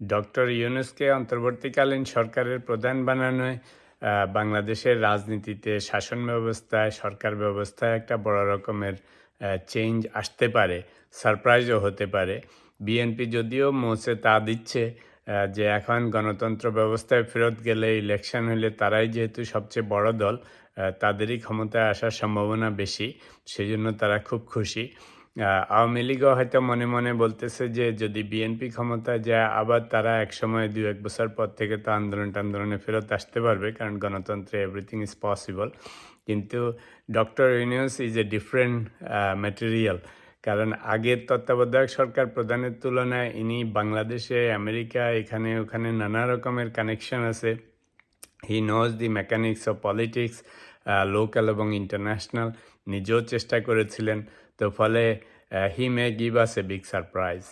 Doctor ইউনূসকে অন্তর্বর্তীকালীন সরকারের প্রধান বানানোয় বাংলাদেশের রাজনীতিতে, শাসন ব্যবস্থায়, সরকার ব্যবস্থায় একটা বড় রকমের চেঞ্জ আসতে পারে, সারপ্রাইজও হতে পারে। বিএনপি যদিও মৌসে তা দিচ্ছে যে এখন গণতন্ত্র ব্যবস্থায় ফেরত গেলে, ইলেকশন হলে তারাই যেহেতু সবচেয়ে বড় দল, তাদেরই ক্ষমতায় আসার সম্ভাবনা বেশি, সেজন্য তারা খুব খুশি। আওয়ামী লীগও হয়তো মনে মনে বলতেছে যে যদি বিএনপি ক্ষমতায় যায় আবার তারা একসময় ২-১ বছর পর থেকে তো আন্দোলনে ফেরত আসতে পারবে, কারণ গণতন্ত্রে এভরিথিং ইজ পসিবল। কিন্তু doctor Yunus is a different material, কারণ আগের তত্ত্বাবধায়ক সরকার প্রধানের তুলনায় ইনি বাংলাদেশে, আমেরিকা, এখানে ওখানে নানা রকমের কানেকশন আছে। He knows the mechanics of politics, local এবং ইন্টারন্যাশনাল। নিজেও চেষ্টা করেছিলেন, তো ফলে he may give us a big surprise.